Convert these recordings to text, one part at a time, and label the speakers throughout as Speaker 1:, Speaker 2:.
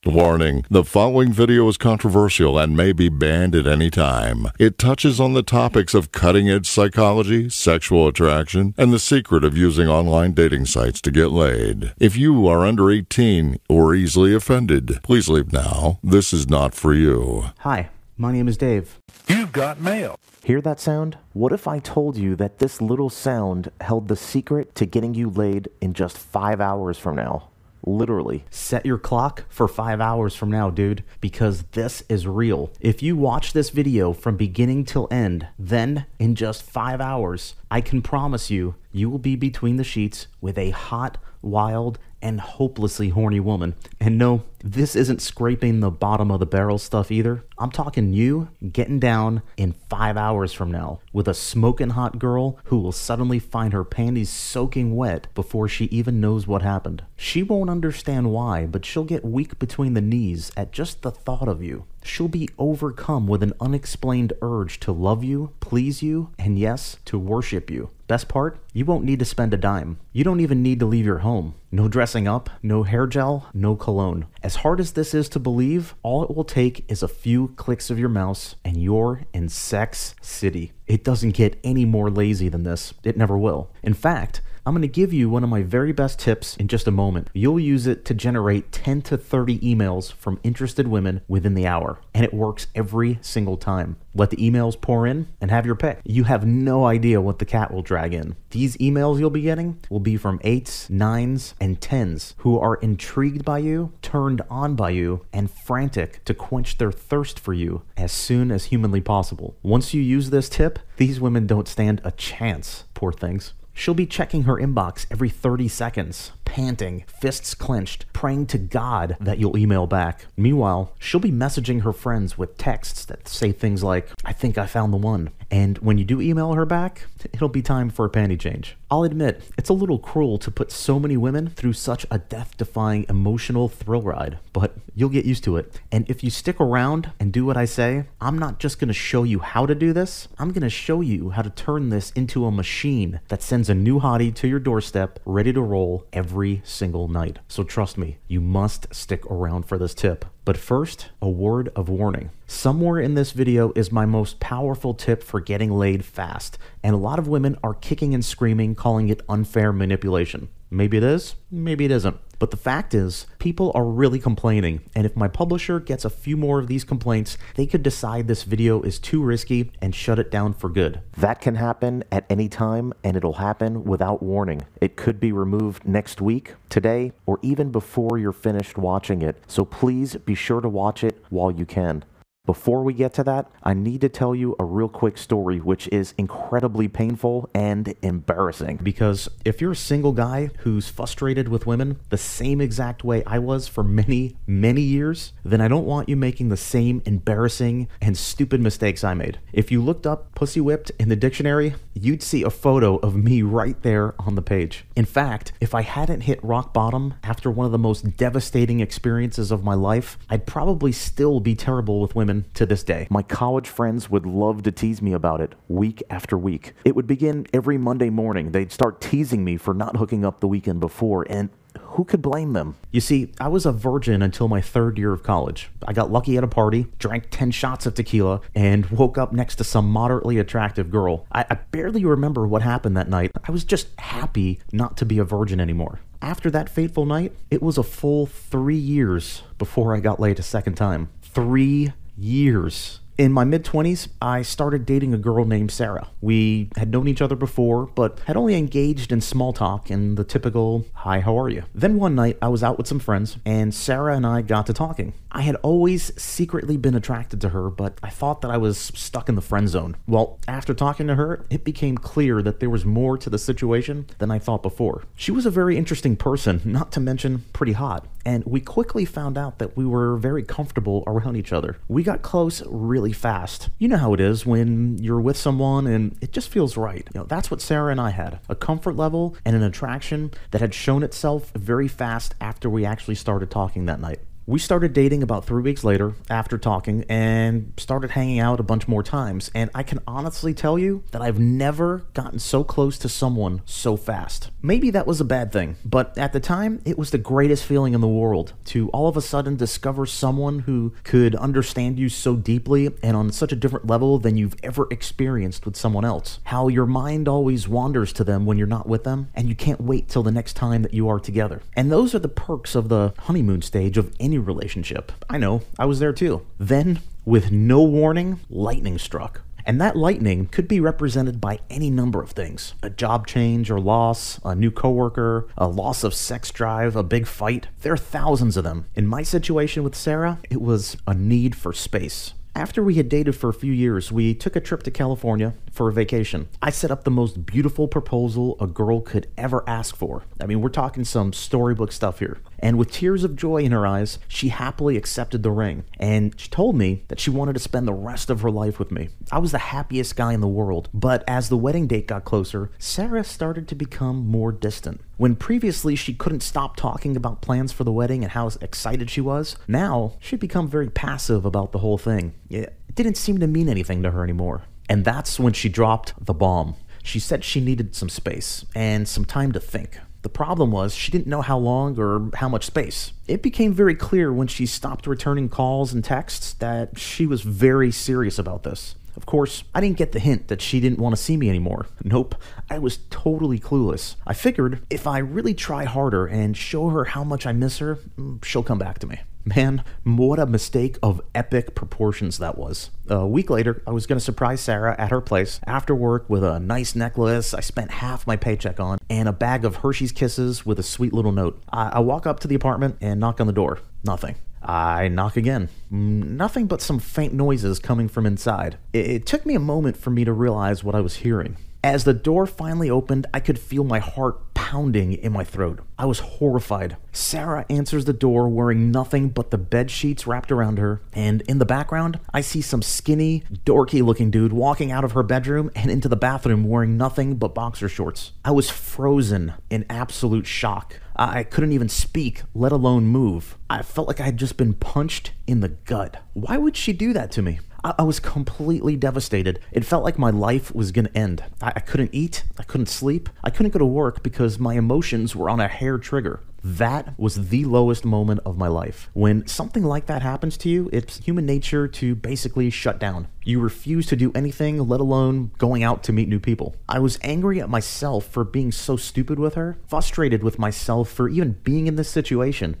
Speaker 1: Warning, the following video is controversial and may be banned at any time. It touches on the topics of cutting-edge psychology, sexual attraction, and the secret of using online dating sites to get laid. If you are under 18 or easily offended, please leave now. This is not for you.
Speaker 2: Hi, my name is Dave.
Speaker 3: You've got mail.
Speaker 2: Hear that sound? What if I told you that this little sound held the secret to getting you laid in just 5 hours from now? Literally. Set your clock for 5 hours from now, dude, because this is real. If you watch this video from beginning till end, then in just 5 hours, I can promise you, you will be between the sheets with a hot, wild, and hopelessly horny woman. And no, this isn't scraping the bottom of the barrel stuff either. I'm talking you getting down in 5 hours from now with a smoking hot girl who will suddenly find her panties soaking wet before she even knows what happened. She won't understand why, but she'll get weak between the knees at just the thought of you. She'll be overcome with an unexplained urge to love you, please you, and yes, to worship you. Best part? You won't need to spend a dime. You don't even need to leave your home. No dressing up, no hair gel, no cologne. As hard as this is to believe, all it will take is a few clicks of your mouse and you're in Sex City. It doesn't get any more lazy than this. It never will. In fact, I'm going to give you one of my very best tips in just a moment. You'll use it to generate 10 to 30 emails from interested women within the hour, and it works every single time. Let the emails pour in and have your pick. You have no idea what the cat will drag in. These emails you'll be getting will be from 8s, 9s, and 10s who are intrigued by you, turned on by you, and frantic to quench their thirst for you as soon as humanly possible. Once you use this tip, these women don't stand a chance, poor things. She'll be checking her inbox every 30 seconds, panting, fists clenched, praying to God that you'll email back. Meanwhile, she'll be messaging her friends with texts that say things like, "I think I found the one." And when you do email her back, it'll be time for a panty change. I'll admit, it's a little cruel to put so many women through such a death-defying emotional thrill ride, but you'll get used to it. And if you stick around and do what I say, I'm not just going to show you how to do this, I'm going to show you how to turn this into a machine that sends a new hottie to your doorstep, ready to roll every single night. So trust me, you must stick around for this tip. But first, a word of warning. Somewhere in this video is my most powerful tip for getting laid fast, and a lot of women are kicking and screaming, calling it unfair manipulation. Maybe it is, maybe it isn't. But the fact is, people are really complaining, and if my publisher gets a few more of these complaints, they could decide this video is too risky and shut it down for good. That can happen at any time, and it'll happen without warning. It could be removed next week, today, or even before you're finished watching it, so please be sure to watch it while you can. Before we get to that, I need to tell you a real quick story which is incredibly painful and embarrassing. Because if you're a single guy who's frustrated with women the same exact way I was for many, many years, then I don't want you making the same embarrassing and stupid mistakes I made. If you looked up pussy whipped in the dictionary, you'd see a photo of me right there on the page. In fact, if I hadn't hit rock bottom after one of the most devastating experiences of my life, I'd probably still be terrible with women to this day. My college friends would love to tease me about it week after week. It would begin every Monday morning. They'd start teasing me for not hooking up the weekend before, and who could blame them? You see, I was a virgin until my 3rd year of college. I got lucky at a party, drank 10 shots of tequila, and woke up next to some moderately attractive girl. I barely remember what happened that night. I was just happy not to be a virgin anymore. After that fateful night, it was a full 3 years before I got laid a second time. 3 years. In my mid-20s, I started dating a girl named Sarah. We had known each other before, but had only engaged in small talk and the typical, "Hi, how are you?" Then one night, I was out with some friends, and Sarah and I got to talking. I had always secretly been attracted to her, but I thought that I was stuck in the friend zone. Well, after talking to her, it became clear that there was more to the situation than I thought before. She was a very interesting person, not to mention pretty hot, and we quickly found out that we were very comfortable around each other. We got close really fast. You know how it is when you're with someone and it just feels right. You know, that's what Sarah and I had. A comfort level and an attraction that had shown itself very fast after we actually started talking that night. We started dating about 3 weeks later after talking and started hanging out a bunch more times. And I can honestly tell you that I've never gotten so close to someone so fast. Maybe that was a bad thing, but at the time, it was the greatest feeling in the world to all of a sudden discover someone who could understand you so deeply and on such a different level than you've ever experienced with someone else. How your mind always wanders to them when you're not with them, and you can't wait till the next time that you are together. And those are the perks of the honeymoon stage of any relationship. I know, I was there too. Then, with no warning, lightning struck. And that lightning could be represented by any number of things. A job change or loss, a new coworker, a loss of sex drive, a big fight. There are thousands of them. In my situation with Sarah, it was a need for space. After we had dated for a few years, we took a trip to California for a vacation. I set up the most beautiful proposal a girl could ever ask for. I mean, we're talking some storybook stuff here. And with tears of joy in her eyes, she happily accepted the ring. And she told me that she wanted to spend the rest of her life with me. I was the happiest guy in the world. But as the wedding date got closer, Sarah started to become more distant. When previously she couldn't stop talking about plans for the wedding and how excited she was, now she'd become very passive about the whole thing. It didn't seem to mean anything to her anymore. And that's when she dropped the bomb. She said she needed some space and some time to think. The problem was she didn't know how long or how much space. It became very clear when she stopped returning calls and texts that she was very serious about this. Of course, I didn't get the hint that she didn't want to see me anymore. Nope, I was totally clueless. I figured if I really try harder and show her how much I miss her, she'll come back to me. Man, what a mistake of epic proportions that was. A week later, I was going to surprise Sarah at her place after work with a nice necklace I spent half my paycheck on and a bag of Hershey's Kisses with a sweet little note. I walk up to the apartment and knock on the door. Nothing. I knock again. Nothing but some faint noises coming from inside. It took me a moment for me to realize what I was hearing. As the door finally opened, I could feel my heart pounding in my throat. I was horrified. Sarah answers the door wearing nothing but the bed sheets wrapped around her, and in the background, I see some skinny, dorky-looking dude walking out of her bedroom and into the bathroom wearing nothing but boxer shorts. I was frozen in absolute shock. I couldn't even speak, let alone move. I felt like I had just been punched in the gut. Why would she do that to me? I was completely devastated. It felt like my life was gonna end. I couldn't eat, I couldn't sleep, I couldn't go to work because my emotions were on a hair trigger. That was the lowest moment of my life. When something like that happens to you, it's human nature to basically shut down. You refuse to do anything, let alone going out to meet new people. I was angry at myself for being so stupid with her, frustrated with myself for even being in this situation.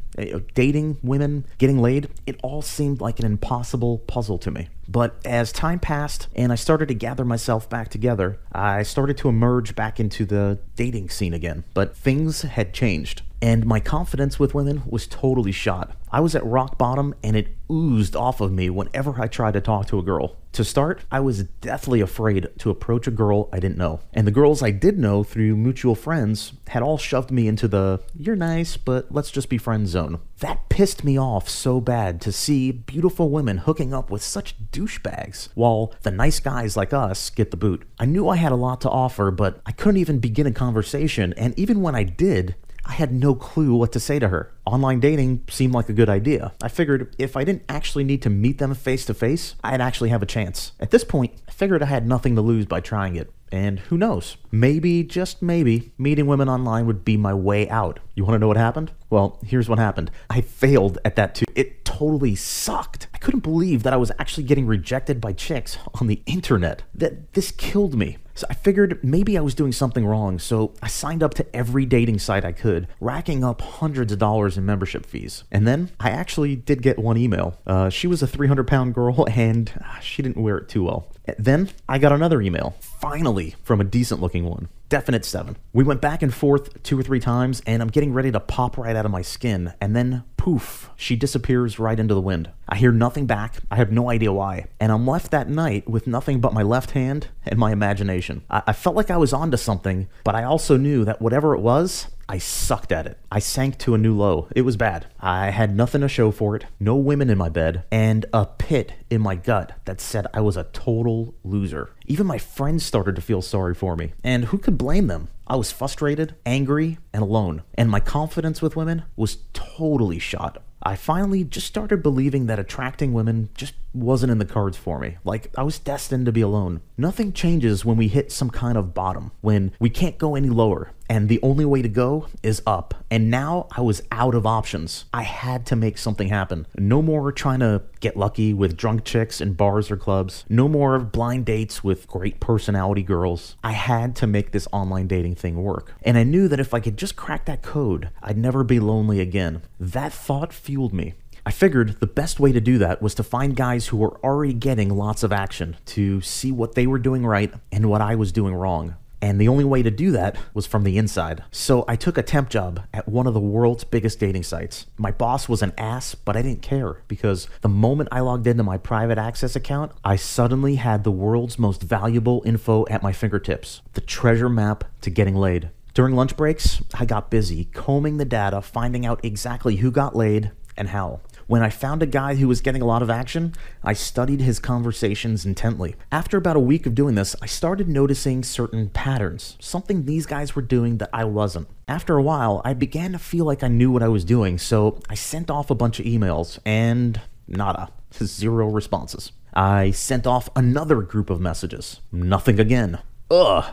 Speaker 2: Dating women, getting laid, it all seemed like an impossible puzzle to me. But as time passed and I started to gather myself back together, I started to emerge back into the dating scene again. But things had changed. And my confidence with women was totally shot. I was at rock bottom and it oozed off of me whenever I tried to talk to a girl. To start, I was deathly afraid to approach a girl I didn't know. And the girls I did know through mutual friends had all shoved me into the, you're nice, but let's just be friends zone. That pissed me off so bad to see beautiful women hooking up with such douchebags, while the nice guys like us get the boot. I knew I had a lot to offer, but I couldn't even begin a conversation, and even when I did, I had no clue what to say to her. Online dating seemed like a good idea. I figured if I didn't actually need to meet them face to face, I'd actually have a chance. At this point, I figured I had nothing to lose by trying it. And who knows? Maybe, just maybe, meeting women online would be my way out. You want to know what happened? Well, here's what happened. I failed at that too. It totally sucked. I couldn't believe that I was actually getting rejected by chicks on the internet. This killed me. So I figured maybe I was doing something wrong, so I signed up to every dating site I could, racking up hundreds of dollars in membership fees. And then I actually did get one email. She was a 300-pound girl, and she didn't wear it too well. Then I got another email, finally, from a decent-looking one. Definite 7. We went back and forth 2 or 3 times, and I'm getting ready to pop right out of my skin, and then poof, she disappears right into the wind. I hear nothing back. I have no idea why. And I'm left that night with nothing but my left hand and my imagination. I felt like I was onto something, but I also knew that whatever it was, I sucked at it. I sank to a new low. It was bad. I had nothing to show for it, no women in my bed, and a pit in my gut that said I was a total loser. Even my friends started to feel sorry for me, and who could blame them? I was frustrated, angry, and alone, and my confidence with women was totally shot. I finally just started believing that attracting women just wasn't in the cards for me. Like, I was destined to be alone. Nothing changes when we hit some kind of bottom, when we can't go any lower, and the only way to go is up. And now I was out of options. I had to make something happen. No more trying to get lucky with drunk chicks in bars or clubs. No more blind dates with great personality girls. I had to make this online dating thing work. And I knew that if I could just crack that code, I'd never be lonely again. That thought fueled me. I figured the best way to do that was to find guys who were already getting lots of action, to see what they were doing right and what I was doing wrong. And the only way to do that was from the inside. So I took a temp job at one of the world's biggest dating sites. My boss was an ass, but I didn't care, because the moment I logged into my private access account, I suddenly had the world's most valuable info at my fingertips. The treasure map to getting laid. During lunch breaks, I got busy combing the data, finding out exactly who got laid and how. When I found a guy who was getting a lot of action, I studied his conversations intently. After about a week of doing this, I started noticing certain patterns, something these guys were doing that I wasn't. After a while, I began to feel like I knew what I was doing, so I sent off a bunch of emails, and nada. 0 responses. I sent off another group of messages. Nothing again. Ugh.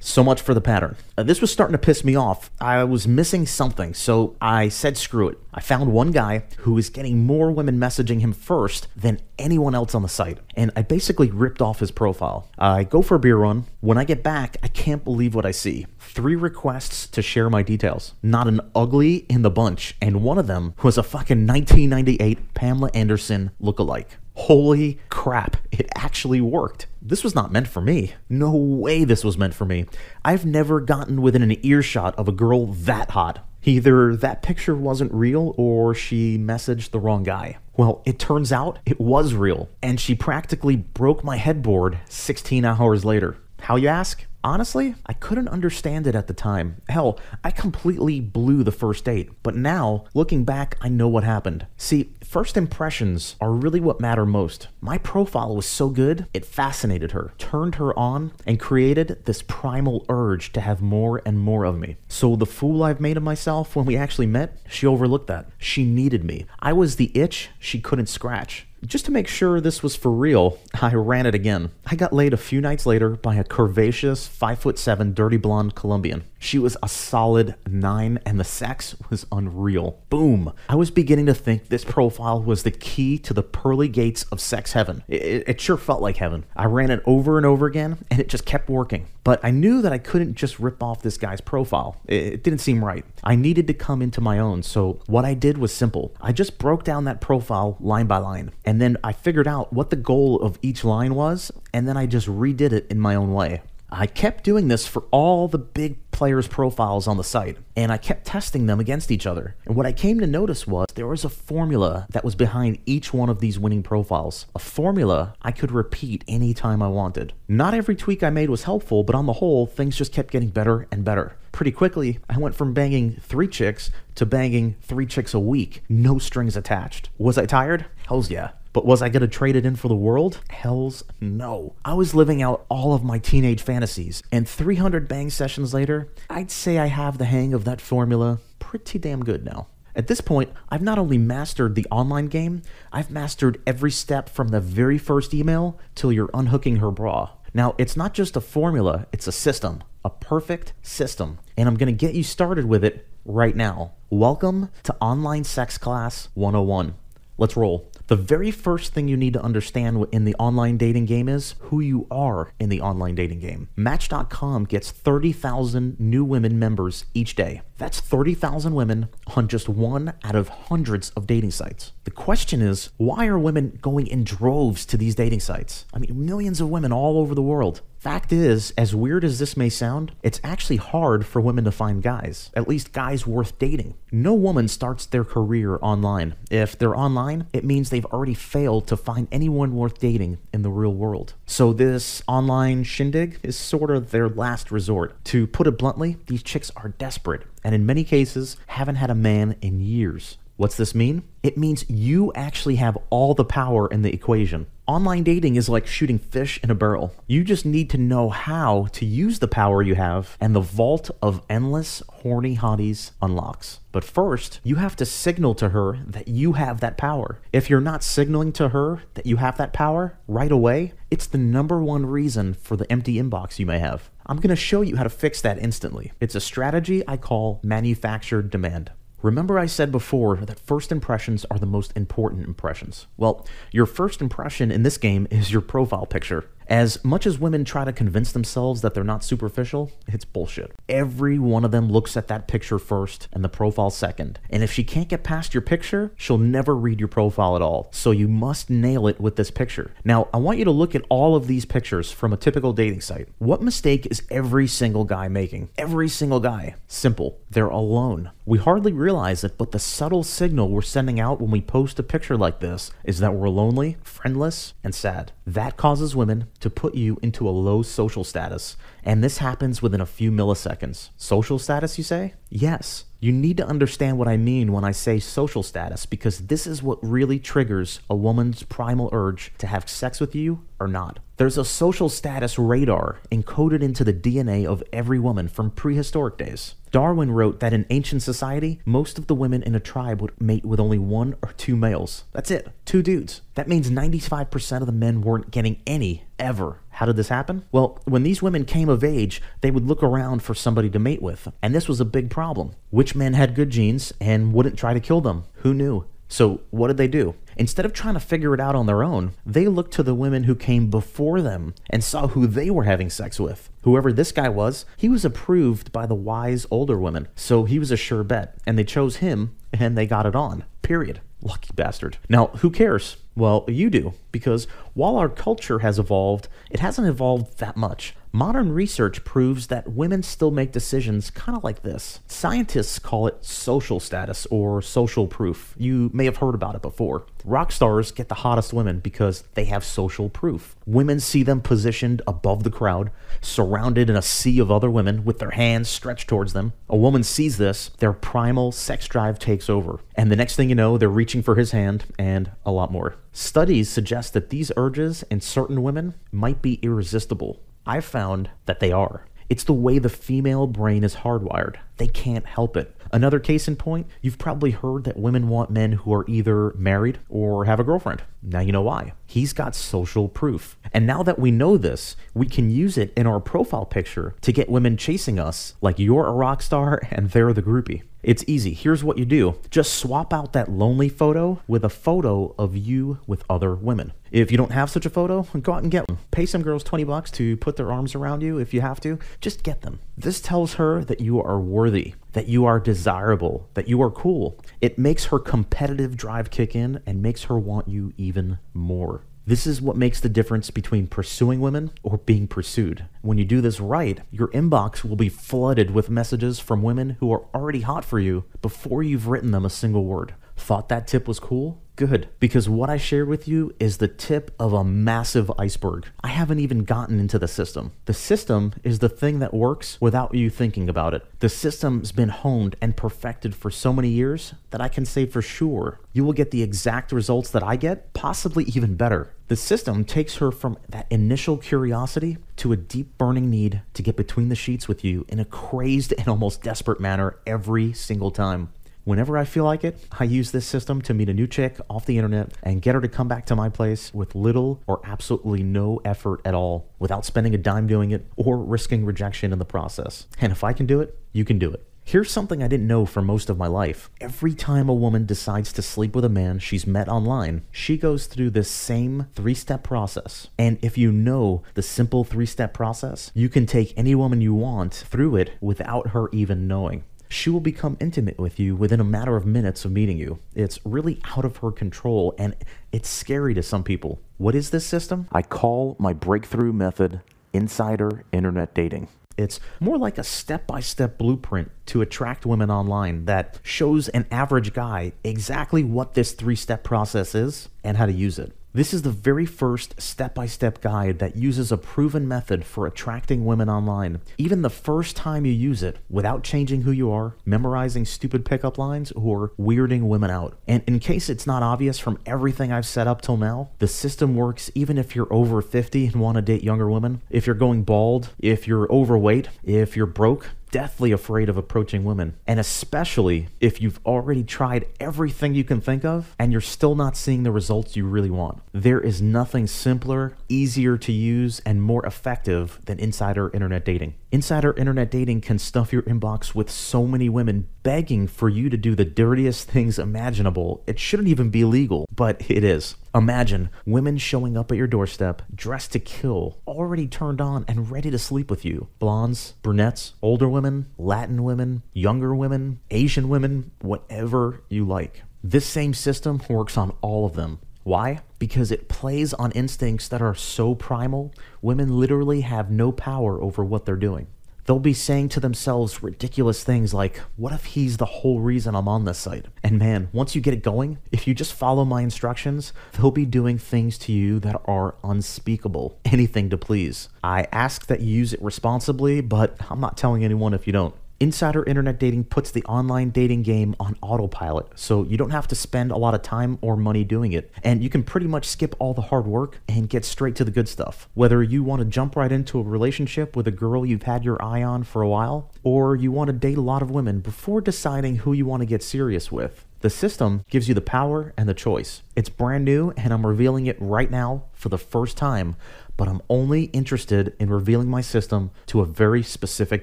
Speaker 2: So much for the pattern. This was starting to piss me off. I was missing something, so I said screw it. I found one guy who was getting more women messaging him first than anyone else on the site, and I basically ripped off his profile. I go for a beer run. When I get back, I can't believe what I see. 3 requests to share my details. Not an ugly in the bunch, and one of them was a fucking 1998 Pamela Anderson lookalike. Holy crap, it actually worked. This was not meant for me. No way this was meant for me. I've never gotten within an earshot of a girl that hot. Either that picture wasn't real or she messaged the wrong guy. Well, it turns out it was real, and she practically broke my headboard 16 hours later. How, you ask? Honestly, I couldn't understand it at the time. Hell, I completely blew the first date. But now, looking back, I know what happened. See, first impressions are really what matter most. My profile was so good, it fascinated her, turned her on, and created this primal urge to have more and more of me. So the fool I've made of myself when we actually met, she overlooked that. She needed me. I was the itch she couldn't scratch. Just to make sure this was for real, I ran it again. I got laid a few nights later by a curvaceous 5'7" dirty blonde Colombian. She was a solid 9 and the sex was unreal. Boom. I was beginning to think this profile was the key to the pearly gates of sex heaven. It sure felt like heaven. I ran it over and over again and it just kept working. But I knew that I couldn't just rip off this guy's profile. It didn't seem right. I needed to come into my own, so what I did was simple. I just broke down that profile line by line, and then I figured out what the goal of each line was, and then I just redid it in my own way. I kept doing this for all the big players' profiles on the site, and I kept testing them against each other. And what I came to notice was there was a formula that was behind each one of these winning profiles. A formula I could repeat anytime I wanted. Not every tweak I made was helpful, but on the whole, things just kept getting better and better. Pretty quickly, I went from banging 3 chicks to banging 3 chicks a week, no strings attached. Was I tired? Hells yeah. But was I going to trade it in for the world? Hells no. I was living out all of my teenage fantasies, and 300 bang sessions later, I'd say I have the hang of that formula pretty damn good now. At this point, I've not only mastered the online game, I've mastered every step from the very first email till you're unhooking her bra. Now, it's not just a formula, it's a system. A perfect system. And I'm going to get you started with it right now. Welcome to Online Sex Class 101. Let's roll. The very first thing you need to understand in the online dating game is who you are in the online dating game. Match.com gets 30,000 new women members each day. That's 30,000 women on just one out of hundreds of dating sites. The question is, why are women going in droves to these dating sites? I mean, millions of women all over the world. Fact is, as weird as this may sound, it's actually hard for women to find guys, at least guys worth dating. No woman starts their career online. If they're online, it means they've already failed to find anyone worth dating in the real world. So this online shindig is sort of their last resort. To put it bluntly, these chicks are desperate, and in many cases, haven't had a man in years. What's this mean? It means you actually have all the power in the equation. Online dating is like shooting fish in a barrel. You just need to know how to use the power you have, and the vault of endless horny hotties unlocks. But first, you have to signal to her that you have that power. If you're not signaling to her that you have that power right away, it's the #1 reason for the empty inbox you may have. I'm going to show you how to fix that instantly. It's a strategy I call manufactured demand. Remember I said before that first impressions are the most important impressions. Well, your first impression in this game is your profile picture. As much as women try to convince themselves that they're not superficial, it's bullshit. Every one of them looks at that picture first and the profile second. And if she can't get past your picture, she'll never read your profile at all. So you must nail it with this picture. Now, I want you to look at all of these pictures from a typical dating site. What mistake is every single guy making? Every single guy. Simple. They're alone. We hardly realize it, but the subtle signal we're sending out when we post a picture like this is that we're lonely, friendless, and sad. That causes women to put you into a low social status, and this happens within a few milliseconds. Social status, you say? Yes. You need to understand what I mean when I say social status, because this is what really triggers a woman's primal urge to have sex with you or not. There's a social status radar encoded into the DNA of every woman from prehistoric days. Darwin wrote that in ancient society, most of the women in a tribe would mate with only 1 or 2 males. That's it. 2 dudes. That means 95% of the men weren't getting any, ever. How did this happen? Well, when these women came of age, they would look around for somebody to mate with. And this was a big problem. Which men had good genes and wouldn't try to kill them? Who knew? So what did they do? Instead of trying to figure it out on their own, they looked to the women who came before them and saw who they were having sex with. Whoever this guy was, he was approved by the wise older women, so he was a sure bet, and they chose him, and they got it on. Period. Lucky bastard. Now, who cares? Well, you do, because while our culture has evolved, it hasn't evolved that much. Modern research proves that women still make decisions kind of like this. Scientists call it social status or social proof. You may have heard about it before. Rock stars get the hottest women because they have social proof. Women see them positioned above the crowd, surrounded in a sea of other women with their hands stretched towards them. A woman sees this, their primal sex drive takes over. And the next thing you know, they're reaching for his hand and a lot more. Studies suggest that these urges in certain women might be irresistible. I've found that they are. It's the way the female brain is hardwired. They can't help it. Another case in point, you've probably heard that women want men who are either married or have a girlfriend. Now you know why. He's got social proof. And now that we know this, we can use it in our profile picture to get women chasing us like you're a rock star and they're the groupie. It's easy. Here's what you do. Just swap out that lonely photo with a photo of you with other women. If you don't have such a photo, go out and get one. Pay some girls $20 to put their arms around you if you have to. Just get them. This tells her that you are worthy, that you are desirable, that you are cool. It makes her competitive drive kick in and makes her want you even more. This is what makes the difference between pursuing women or being pursued. When you do this right, your inbox will be flooded with messages from women who are already hot for you before you've written them a single word. Thought that tip was cool? Good, because what I shared with you is the tip of a massive iceberg. I haven't even gotten into the system. The system is the thing that works without you thinking about it. The system's been honed and perfected for so many years that I can say for sure you will get the exact results that I get, possibly even better. The system takes her from that initial curiosity to a deep burning need to get between the sheets with you in a crazed and almost desperate manner every single time. Whenever I feel like it, I use this system to meet a new chick off the internet and get her to come back to my place with little or absolutely no effort at all, without spending a dime doing it or risking rejection in the process. And if I can do it, you can do it. Here's something I didn't know for most of my life. Every time a woman decides to sleep with a man she's met online, she goes through this same 3-step process. And if you know the simple 3-step process, you can take any woman you want through it without her even knowing. She will become intimate with you within a matter of minutes of meeting you. It's really out of her control, and it's scary to some people. What is this system? I call my breakthrough method insider internet dating. It's more like a step-by-step blueprint to attract women online that shows an average guy exactly what this 3-step process is and how to use it. This is the very first step-by-step guide that uses a proven method for attracting women online. Even the first time you use it, without changing who you are, memorizing stupid pickup lines, or weirding women out. And in case it's not obvious from everything I've set up till now, the system works even if you're over 50 and want to date younger women, if you're going bald, if you're overweight, if you're broke, deathly afraid of approaching women, and especially if you've already tried everything you can think of and you're still not seeing the results you really want. There is nothing simpler, easier to use, and more effective than insider internet dating. Insider internet dating can stuff your inbox with so many women begging for you to do the dirtiest things imaginable. It shouldn't even be legal, but it is. Imagine women showing up at your doorstep, dressed to kill, already turned on and ready to sleep with you. Blondes, brunettes, older women, Latin women, younger women, Asian women, whatever you like. This same system works on all of them. Why? Because it plays on instincts that are so primal, women literally have no power over what they're doing. They'll be saying to themselves ridiculous things like, what if he's the whole reason I'm on this site? And man, once you get it going, if you just follow my instructions, they'll be doing things to you that are unspeakable. Anything to please. I ask that you use it responsibly, but I'm not telling anyone if you don't. Insider internet dating puts the online dating game on autopilot, so you don't have to spend a lot of time or money doing it, and you can pretty much skip all the hard work and get straight to the good stuff. Whether you want to jump right into a relationship with a girl you've had your eye on for a while, or you want to date a lot of women before deciding who you want to get serious with, the system gives you the power and the choice. It's brand new, and I'm revealing it right now for the first time, but I'm only interested in revealing my system to a very specific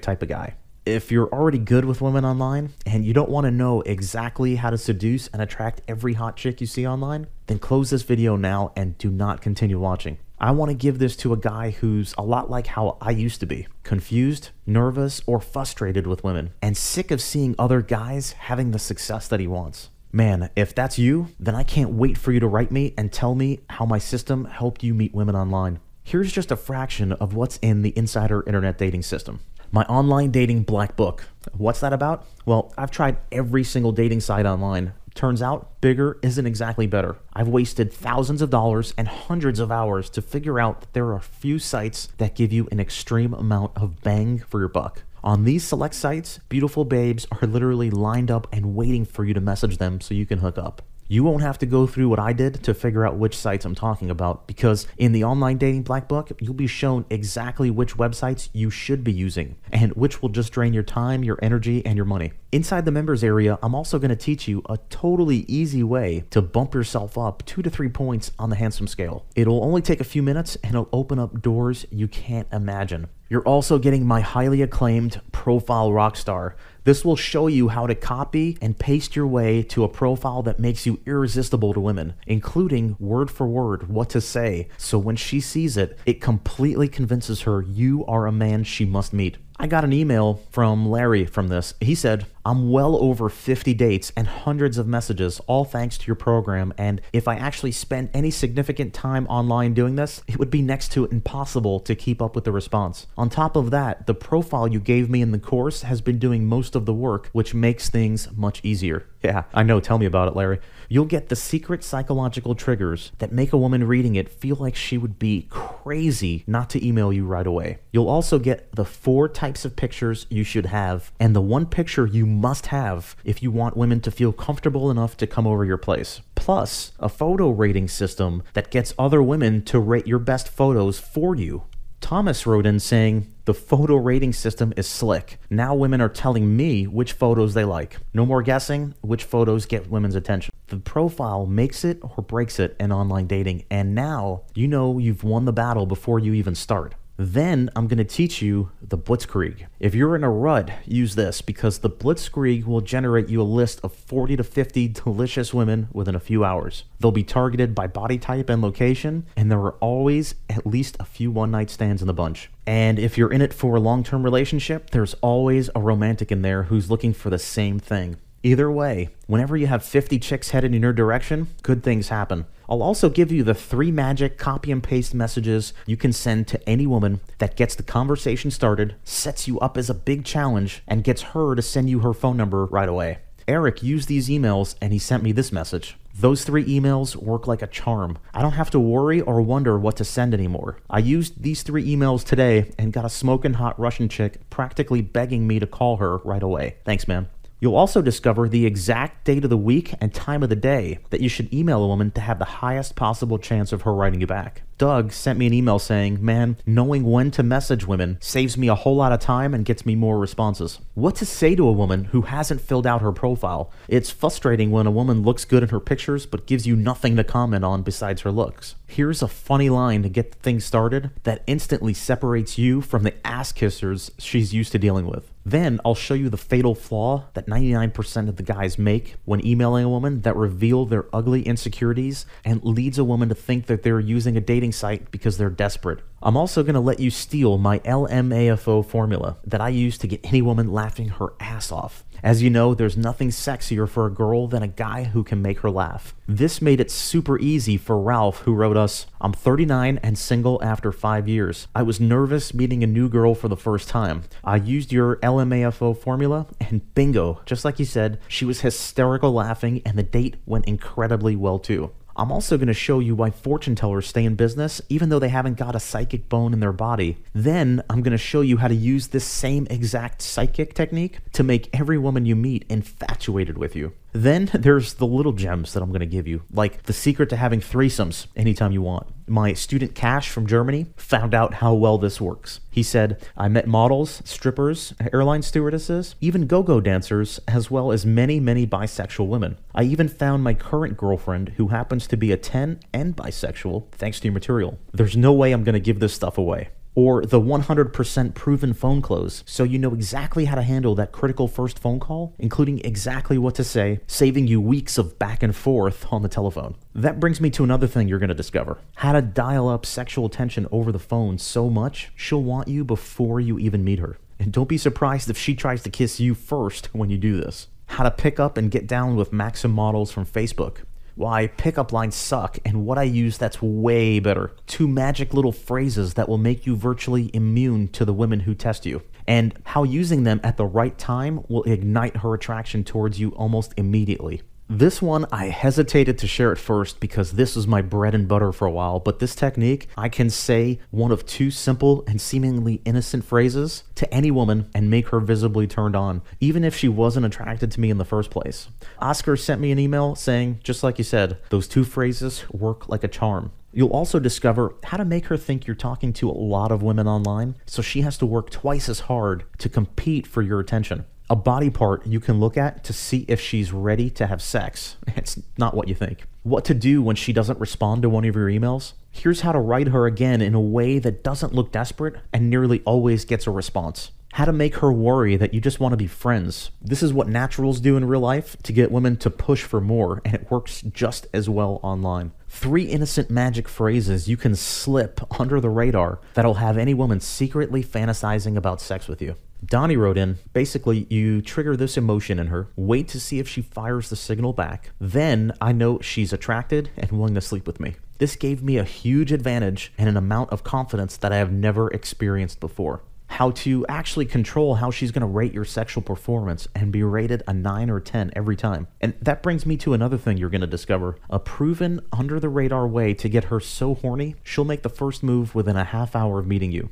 Speaker 2: type of guy. If you're already good with women online and you don't want to know exactly how to seduce and attract every hot chick you see online, then close this video now and do not continue watching. I want to give this to a guy who's a lot like how I used to be, confused, nervous, or frustrated with women, and sick of seeing other guys having the success that he wants. Man, if that's you, then I can't wait for you to write me and tell me how my system helped you meet women online. Here's just a fraction of what's in the Insider Internet Dating System. My online dating black book. What's that about? Well, I've tried every single dating site online. Turns out, bigger isn't exactly better. I've wasted thousands of dollars and hundreds of hours to figure out that there are a few sites that give you an extreme amount of bang for your buck. On these select sites, beautiful babes are literally lined up and waiting for you to message them so you can hook up. You won't have to go through what I did to figure out which sites I'm talking about, because in the online dating black book, you'll be shown exactly which websites you should be using and which will just drain your time, your energy, and your money. Inside the members area, I'm also going to teach you a totally easy way to bump yourself up 2 to 3 points on the handsome scale. It'll only take a few minutes and it'll open up doors you can't imagine. You're also getting my highly acclaimed Profile Rockstar. This will show you how to copy and paste your way to a profile that makes you irresistible to women, including word for word what to say, so when she sees it, it completely convinces her you are a man she must meet. I got an email from Larry from this. He said, I'm well over 50 dates and hundreds of messages, all thanks to your program, and if I actually spent any significant time online doing this, it would be next to impossible to keep up with the response. On top of that, the profile you gave me in the course has been doing most of the work, which makes things much easier. Yeah, I know, tell me about it, Larry. You'll get the secret psychological triggers that make a woman reading it feel like she would be crazy not to email you right away. You'll also get the 4 types of pictures you should have, and the 1 picture you must have if you want women to feel comfortable enough to come over your place. Plus, a photo rating system that gets other women to rate your best photos for you. Thomas wrote in saying, the photo rating system is slick. Now women are telling me which photos they like. No more guessing which photos get women's attention. The profile makes it or breaks it in online dating, and now you know you've won the battle before you even start. Then I'm going to teach you the Blitzkrieg. If you're in a rut, use this, because the Blitzkrieg will generate you a list of 40 to 50 delicious women within a few hours. They'll be targeted by body type and location, and there are always at least a few one-night stands in the bunch. And if you're in it for a long-term relationship, there's always a romantic in there who's looking for the same thing. Either way, whenever you have 50 chicks headed in your direction, good things happen. I'll also give you the 3 magic copy and paste messages you can send to any woman that gets the conversation started, sets you up as a big challenge, and gets her to send you her phone number right away. Eric used these emails and he sent me this message. Those 3 emails work like a charm. I don't have to worry or wonder what to send anymore. I used these 3 emails today and got a smoking hot Russian chick practically begging me to call her right away. Thanks, man. You'll also discover the exact date of the week and time of the day that you should email a woman to have the highest possible chance of her writing you back. Doug sent me an email saying, man, knowing when to message women saves me a whole lot of time and gets me more responses. What to say to a woman who hasn't filled out her profile? It's frustrating when a woman looks good in her pictures but gives you nothing to comment on besides her looks. Here's a funny line to get things started that instantly separates you from the ass kissers she's used to dealing with. Then I'll show you the fatal flaw that 99% of the guys make when emailing a woman that reveal their ugly insecurities and leads a woman to think that they're using a dating site because they're desperate. I'm also going to let you steal my LMAFO formula that I use to get any woman laughing her ass off. As you know, there's nothing sexier for a girl than a guy who can make her laugh. This made it super easy for Ralph, who wrote us, I'm 39 and single after 5 years. I was nervous meeting a new girl for the first time. I used your LMAFO formula and bingo, just like you said, she was hysterical laughing and the date went incredibly well too. I'm also going to show you why fortune tellers stay in business even though they haven't got a psychic bone in their body. Then I'm going to show you how to use this same exact psychic technique to make every woman you meet infatuated with you. Then there's the little gems that I'm going to give you, like the secret to having threesomes anytime you want. My student Cash from Germany found out how well this works. He said, I met models, strippers, airline stewardesses, even go-go dancers, as well as many, many bisexual women. I even found my current girlfriend who happens to be a 10 and bisexual, thanks to your material. There's no way I'm going to give this stuff away. Or the 100% proven phone close, so you know exactly how to handle that critical first phone call, including exactly what to say, saving you weeks of back and forth on the telephone. That brings me to another thing you're going to discover. How to dial up sexual attention over the phone so much, she'll want you before you even meet her. And don't be surprised if she tries to kiss you first when you do this. How to pick up and get down with Maxim models from Facebook. Why pickup lines suck and what I use that's way better. 2 magic little phrases that will make you virtually immune to the women who test you. And how using them at the right time will ignite her attraction towards you almost immediately. This one, I hesitated to share it first because this was my bread and butter for a while, but this technique, I can say one of 2 simple and seemingly innocent phrases to any woman and make her visibly turned on, even if she wasn't attracted to me in the first place. Oscar sent me an email saying, just like you said, those 2 phrases work like a charm. You'll also discover how to make her think you're talking to a lot of women online, so she has to work twice as hard to compete for your attention. A body part you can look at to see if she's ready to have sex. It's not what you think. What to do when she doesn't respond to one of your emails? Here's how to write her again in a way that doesn't look desperate and nearly always gets a response. How to make her worry that you just want to be friends. This is what naturals do in real life to get women to push for more, and it works just as well online. 3 innocent magic phrases you can slip under the radar that'll have any woman secretly fantasizing about sex with you. Donnie wrote in, basically, you trigger this emotion in her, wait to see if she fires the signal back, then I know she's attracted and willing to sleep with me. This gave me a huge advantage and an amount of confidence that I have never experienced before. How to actually control how she's going to rate your sexual performance and be rated a 9 or 10 every time. And that brings me to another thing you're going to discover, a proven under-the-radar way to get her so horny, she'll make the first move within a half hour of meeting you.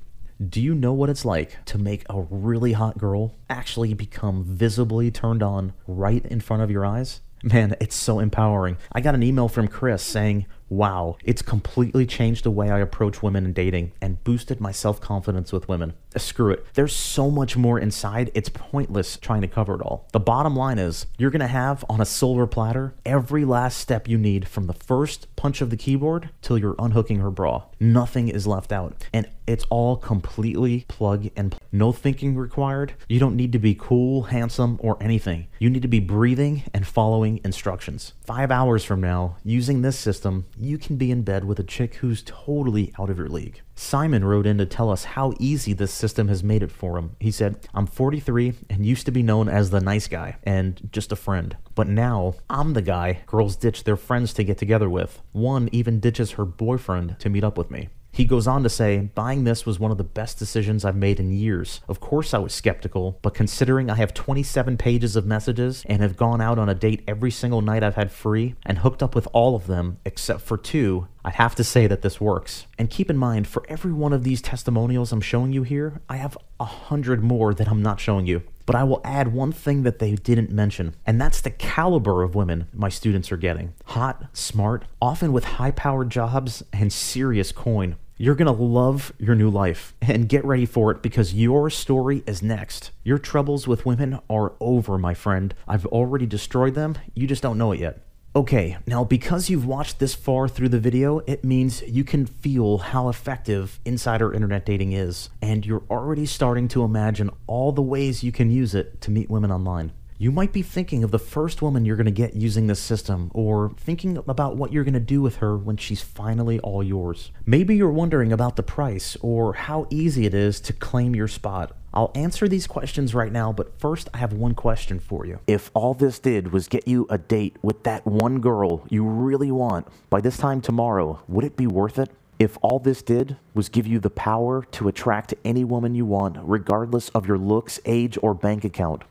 Speaker 2: Do you know what it's like to make a really hot girl actually become visibly turned on right in front of your eyes? Man, it's so empowering. I got an email from Chris saying, wow, it's completely changed the way I approach women in dating and boosted my self-confidence with women. Screw it. There's so much more inside, it's pointless trying to cover it all. The bottom line is, you're going to have on a silver platter every last step you need from the first punch of the keyboard till you're unhooking her bra. Nothing is left out. And it's all completely plug and play. No thinking required. You don't need to be cool, handsome, or anything. You need to be breathing and following instructions. 5 hours from now, using this system, you can be in bed with a chick who's totally out of your league. Simon wrote in to tell us how easy this system has made it for him. He said, I'm 43 and used to be known as the nice guy and just a friend. But now, I'm the guy girls ditch their friends to get together with. One even ditches her boyfriend to meet up with me. He goes on to say, buying this was one of the best decisions I've made in years. Of course I was skeptical, but considering I have 27 pages of messages and have gone out on a date every single night I've had free and hooked up with all of them except for 2, I have to say that this works. And keep in mind, for every one of these testimonials I'm showing you here, I have 100 more that I'm not showing you. But I will add one thing that they didn't mention, and that's the caliber of women my students are getting. Hot, smart, often with high-powered jobs and serious coin. You're gonna love your new life, and get ready for it because your story is next. Your troubles with women are over, my friend. I've already destroyed them, you just don't know it yet. Okay, now because you've watched this far through the video, it means you can feel how effective insider internet dating is, and you're already starting to imagine all the ways you can use it to meet women online. You might be thinking of the first woman you're going to get using this system, or thinking about what you're going to do with her when she's finally all yours. Maybe you're wondering about the price, or how easy it is to claim your spot. I'll answer these questions right now, but first I have one question for you. If all this did was get you a date with that one girl you really want by this time tomorrow, would it be worth it? If all this did was give you the power to attract any woman you want, regardless of your looks, age, or bank account,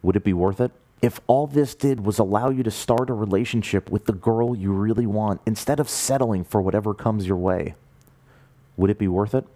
Speaker 2: would it be worth it? If all this did was allow you to start a relationship with the girl you really want instead of settling for whatever comes your way, would it be worth it?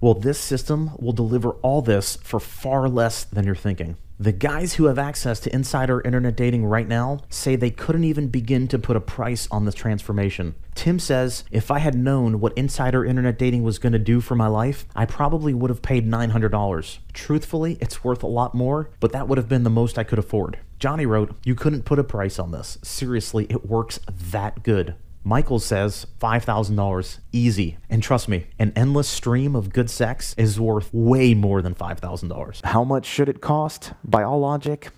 Speaker 2: Well, this system will deliver all this for far less than you're thinking. The guys who have access to insider internet dating right now say they couldn't even begin to put a price on this transformation. Tim says, if I had known what insider internet dating was going to do for my life, I probably would have paid $900. Truthfully, it's worth a lot more, but that would have been the most I could afford. Johnny wrote, you couldn't put a price on this. Seriously, it works that good. Michael says $5,000, easy. And trust me, an endless stream of good sex is worth way more than $5,000. How much should it cost? By all logic,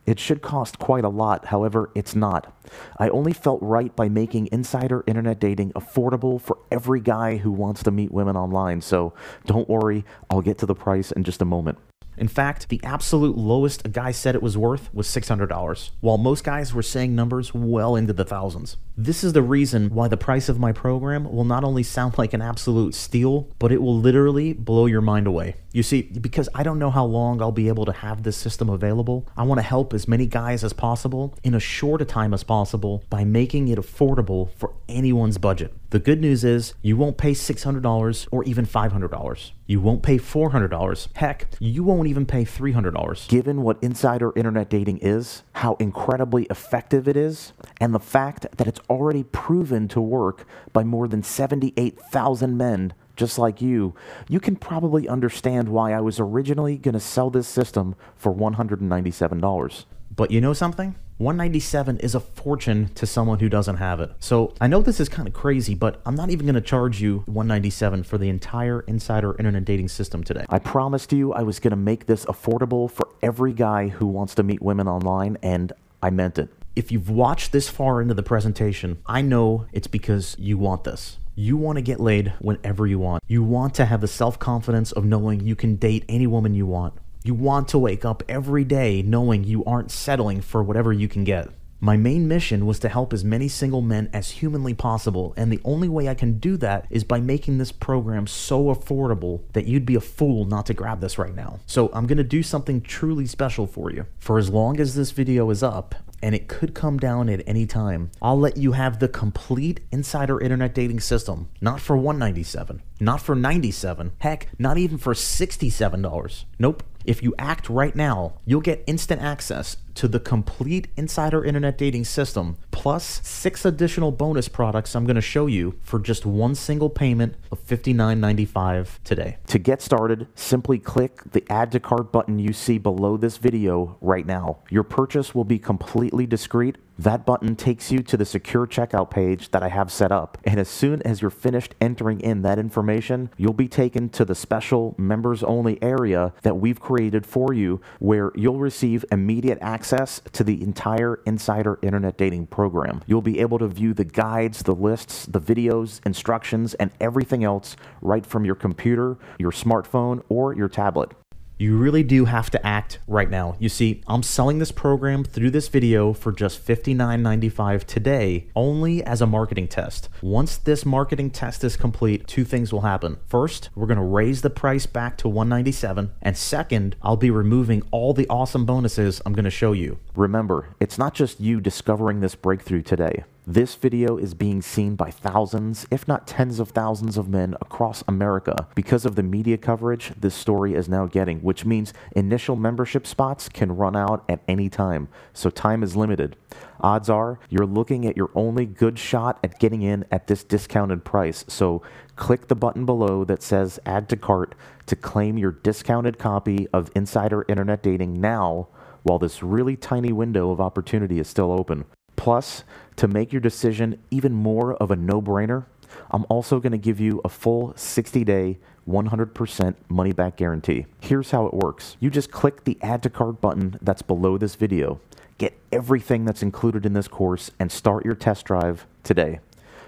Speaker 2: it should cost quite a lot. However, it's not. I only felt right by making insider internet dating affordable for every guy who wants to meet women online. So don't worry, I'll get to the price in just a moment. In fact, the absolute lowest a guy said it was worth was $600, while most guys were saying numbers well into the thousands. This is the reason why the price of my program will not only sound like an absolute steal, but it will literally blow your mind away. You see, because I don't know how long I'll be able to have this system available, I want to help as many guys as possible in as short a time as possible by making it affordable for anyone's budget. The good news is you won't pay $600 or even $500. You won't pay $400. Heck, you won't even pay $300. Given what insider internet dating is, how incredibly effective it is, and the fact that it's already proven to work by more than 78,000 men just like you can probably understand why I was originally going to sell this system for $197. But you know something? $197 is a fortune to someone who doesn't have it. So I know this is kind of crazy, but I'm not even going to charge you $197 for the entire insider internet dating system today. I promised you I was going to make this affordable for every guy who wants to meet women online, and I meant it. If you've watched this far into the presentation, I know it's because you want this. You want to get laid whenever you want. You want to have the self-confidence of knowing you can date any woman you want. You want to wake up every day knowing you aren't settling for whatever you can get. My main mission was to help as many single men as humanly possible, and the only way I can do that is by making this program so affordable that you'd be a fool not to grab this right now. So I'm going to do something truly special for you. For as long as this video is up, and it could come down at any time, I'll let you have the complete insider internet dating system, not for $197, not for $97, heck, not even for $67. Nope. If you act right now, you'll get instant access to the complete insider internet dating system, plus 6 additional bonus products I'm going to show you for just one single payment of $59.95 today. To get started, simply click the Add to Cart button you see below this video right now. Your purchase will be completely discreet. That button takes you to the secure checkout page that I have set up, and as soon as you're finished entering in that information, you'll be taken to the special members-only area that we've created for you, where you'll receive immediate access to the entire insider internet dating program. You'll be able to view the guides, the lists, the videos, instructions, and everything else right from your computer, your smartphone, or your tablet. You really do have to act right now. You see, I'm selling this program through this video for just $59.95 today, only as a marketing test. Once this marketing test is complete, two things will happen. First, we're going to raise the price back to $197, and second, I'll be removing all the awesome bonuses I'm going to show you. Remember, it's not just you discovering this breakthrough today. This video is being seen by thousands, if not tens of thousands of men across America because of the media coverage this story is now getting, which means initial membership spots can run out at any time, so time is limited. Odds are you're looking at your only good shot at getting in at this discounted price, so click the button below that says Add to Cart to claim your discounted copy of Insider Internet Dating now while this really tiny window of opportunity is still open. Plus, to make your decision even more of a no-brainer, I'm also going to give you a full 60-day, 100% money-back guarantee. Here's how it works. You just click the Add to Cart button that's below this video, get everything that's included in this course, and start your test drive today.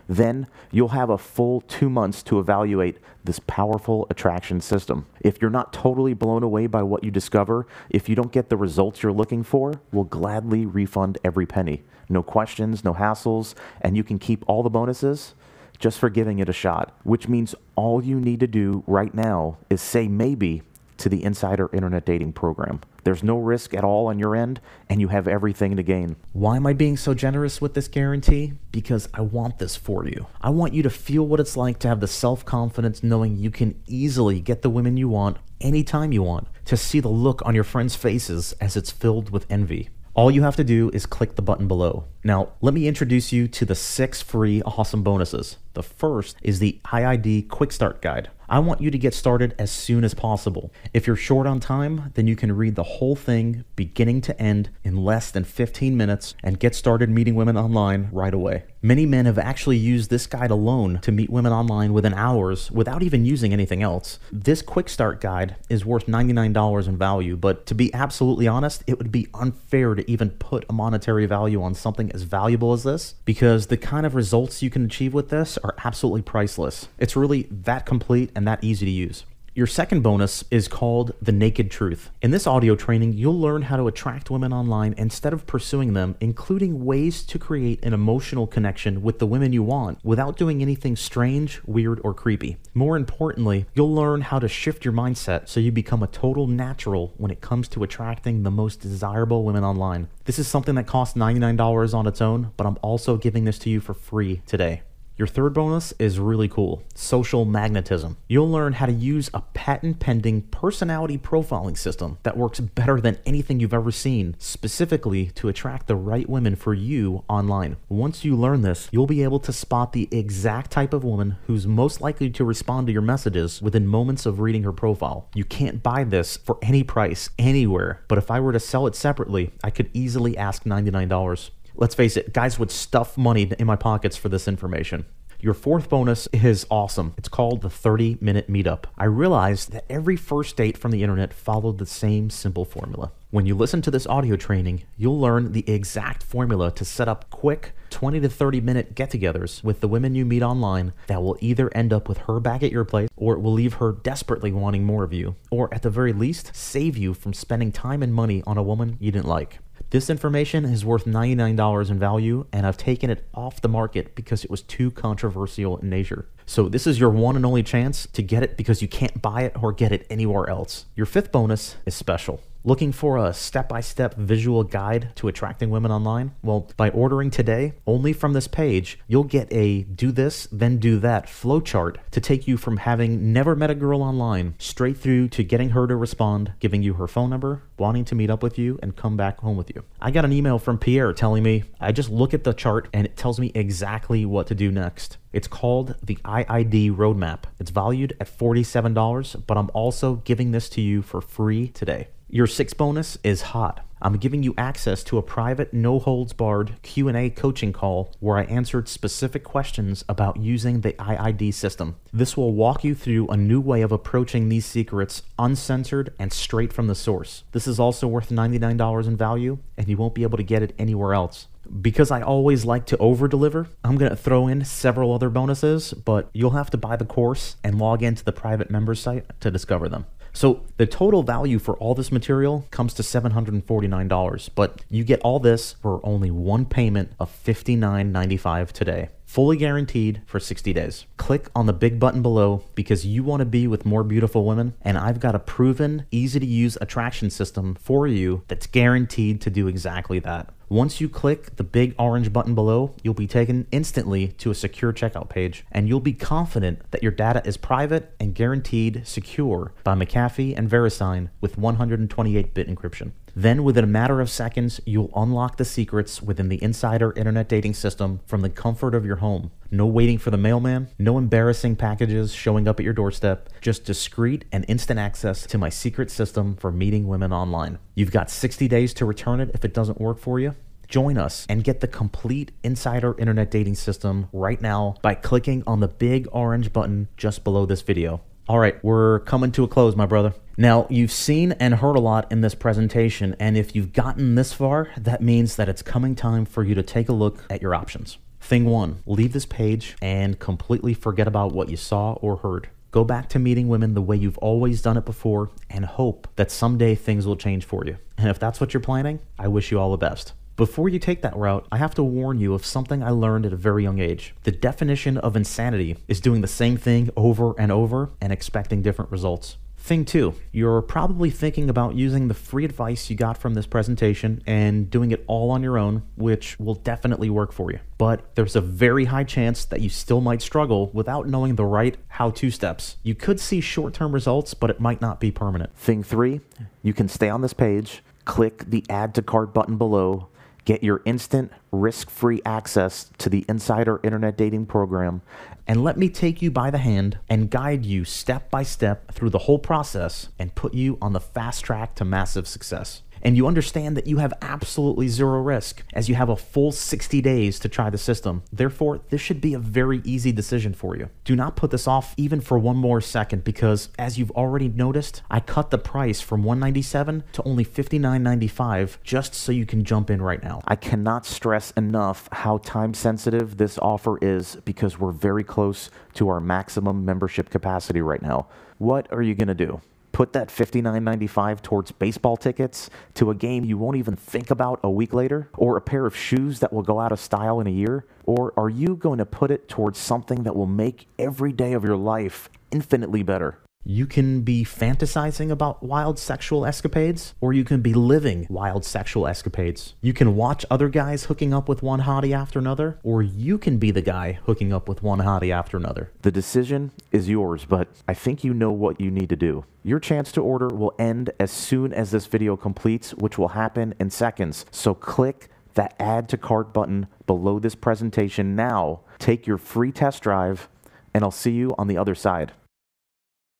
Speaker 2: Then you'll have a full 2 months to evaluate this powerful attraction system. If you're not totally blown away by what you discover, if you don't get the results you're looking for, we'll gladly refund every penny. No questions, no hassles, and you can keep all the bonuses just for giving it a shot, which means all you need to do right now is say maybe to the Insider Internet Dating program. There's no risk at all on your end, and you have everything to gain. Why am I being so generous with this guarantee? Because I want this for you. I want you to feel what it's like to have the self-confidence knowing you can easily get the women you want anytime you want, to see the look on your friends' faces as it's filled with envy. All you have to do is click the button below. Now, let me introduce you to the 6 free awesome bonuses. The first is the IID Quick Start Guide. I want you to get started as soon as possible. If you're short on time, then you can read the whole thing beginning to end in less than 15 minutes and get started meeting women online right away. Many men have actually used this guide alone to meet women online within hours without even using anything else. This Quick Start Guide is worth $99 in value, but to be absolutely honest, it would be unfair to even put a monetary value on something as valuable as this, because the kind of results you can achieve with this are absolutely priceless. It's really that complete and that easy to use. Your second bonus is called The Naked Truth. In this audio training, you'll learn how to attract women online instead of pursuing them, including ways to create an emotional connection with the women you want without doing anything strange, weird, or creepy. More importantly, you'll learn how to shift your mindset so you become a total natural when it comes to attracting the most desirable women online. This is something that costs $99 on its own, but I'm also giving this to you for free today. Your third bonus is really cool, Social Magnetism. You'll learn how to use a patent-pending personality profiling system that works better than anything you've ever seen, specifically to attract the right women for you online. Once you learn this, you'll be able to spot the exact type of woman who's most likely to respond to your messages within moments of reading her profile. You can't buy this for any price, anywhere, but if I were to sell it separately, I could easily ask $99. Let's face it, guys would stuff money in my pockets for this information. Your fourth bonus is awesome. It's called the 30-minute meetup. I realized that every first date from the internet followed the same simple formula. When you listen to this audio training, you'll learn the exact formula to set up quick 20 to 30-minute get-togethers with the women you meet online that will either end up with her back at your place, or it will leave her desperately wanting more of you, or at the very least, save you from spending time and money on a woman you didn't like. This information is worth $99 in value, and I've taken it off the market because it was too controversial in nature. So this is your one and only chance to get it because you can't buy it or get it anywhere else. Your fifth bonus is special. Looking for a step-by-step visual guide to attracting women online? Well, by ordering today, only from this page, you'll get a do this, then do that flowchart to take you from having never met a girl online straight through to getting her to respond, giving you her phone number, wanting to meet up with you, and come back home with you. I got an email from Pierre telling me, I just look at the chart and it tells me exactly what to do next. It's called the IID Roadmap. It's valued at $47, but I'm also giving this to you for free today. Your sixth bonus is hot. I'm giving you access to a private, no-holds-barred Q&A coaching call where I answered specific questions about using the IID system. This will walk you through a new way of approaching these secrets uncensored and straight from the source. This is also worth $99 in value, and you won't be able to get it anywhere else. Because I always like to over-deliver, I'm going to throw in several other bonuses, but you'll have to buy the course and log into the private members site to discover them. So the total value for all this material comes to $749, but you get all this for only one payment of $59.95 today. Fully guaranteed for 60 days. Click on the big button below because you want to be with more beautiful women, and I've got a proven, easy to use attraction system for you that's guaranteed to do exactly that. Once you click the big orange button below, you'll be taken instantly to a secure checkout page, and you'll be confident that your data is private and guaranteed secure by McAfee and VeriSign with 128-bit encryption. Then, within a matter of seconds, you'll unlock the secrets within the Insider Internet Dating System from the comfort of your home. No waiting for the mailman, no embarrassing packages showing up at your doorstep, just discreet and instant access to my secret system for meeting women online. You've got 60 days to return it if it doesn't work for you. Join us and get the complete Insider Internet Dating System right now by clicking on the big orange button just below this video. All right, we're coming to a close, my brother. Now, you've seen and heard a lot in this presentation, and if you've gotten this far, that means that it's coming time for you to take a look at your options. Thing one, leave this page and completely forget about what you saw or heard. Go back to meeting women the way you've always done it before and hope that someday things will change for you. And if that's what you're planning, I wish you all the best. Before you take that route, I have to warn you of something I learned at a very young age. The definition of insanity is doing the same thing over and over and expecting different results. Thing two, you're probably thinking about using the free advice you got from this presentation and doing it all on your own, which will definitely work for you. But there's a very high chance that you still might struggle without knowing the right how-to steps. You could see short-term results, but it might not be permanent. Thing three, you can stay on this page, click the Add to Cart button below, get your instant, risk-free access to the Insider Internet Dating Program, and let me take you by the hand and guide you step by step through the whole process and put you on the fast track to massive success. And you understand that you have absolutely zero risk as you have a full 60 days to try the system. Therefore, this should be a very easy decision for you. Do not put this off even for one more second because, as you've already noticed, I cut the price from $197 to only $59.95 just so you can jump in right now. I cannot stress enough how time sensitive this offer is because we're very close to our maximum membership capacity right now. What are you going to do? Put that $59.95 towards baseball tickets to a game you won't even think about a week later? Or a pair of shoes that will go out of style in a year? Or are you going to put it towards something that will make every day of your life infinitely better? You can be fantasizing about wild sexual escapades, or you can be living wild sexual escapades. You can watch other guys hooking up with one hottie after another, or you can be the guy hooking up with one hottie after another. The decision is yours, but I think you know what you need to do. Your chance to order will end as soon as this video completes, which will happen in seconds. So click that Add to Cart button below this presentation now. Take your free test drive, and I'll see you on the other side.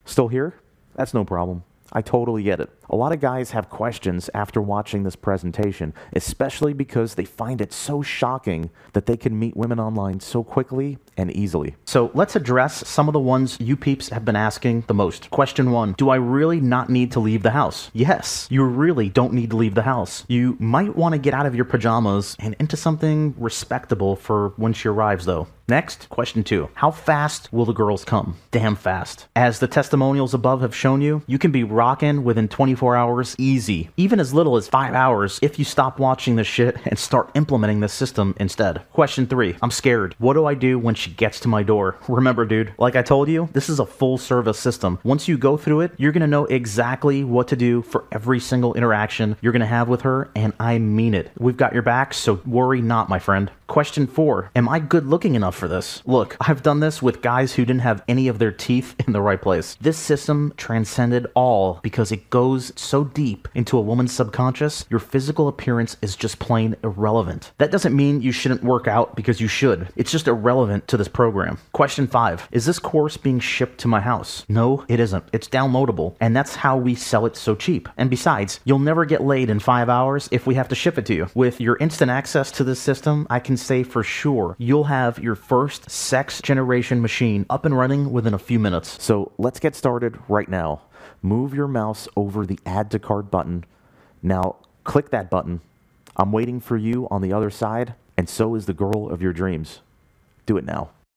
Speaker 2: Still here? That's no problem. I totally get it. A lot of guys have questions after watching this presentation, especially because they find it so shocking that they can meet women online so quickly and easily. So let's address some of the ones you peeps have been asking the most. Question one, do I really not need to leave the house? Yes, you really don't need to leave the house. You might want to get out of your pajamas and into something respectable for when she arrives though. Next, question two, how fast will the girls come? Damn fast. As the testimonials above have shown you, you can be rocking within 24 hours easy. Even as little as 5 hours if you stop watching this shit and start implementing this system instead. Question three, I'm scared. What do I do when she gets to my door? Remember, dude, like I told you, this is a full service system. Once you go through it, you're gonna know exactly what to do for every single interaction you're gonna have with her, and I mean it. We've got your back, so worry not, my friend. Question four, am I good looking enough for this? Look, I've done this with guys who didn't have any of their teeth in the right place. This system transcended all because it goes so deep into a woman's subconscious, your physical appearance is just plain irrelevant. That doesn't mean you shouldn't work out because you should. It's just irrelevant to this program. Question five, is this course being shipped to my house? No, it isn't. It's downloadable, and that's how we sell it so cheap. And besides, you'll never get laid in 5 hours if we have to ship it to you. With your instant access to this system, I can say for sure you'll have your first sex generation machine up and running within a few minutes. So let's get started right now. Move your mouse over the Add to Cart button. Now click that button. I'm waiting for you on the other side, and so is the girl of your dreams. Do it now.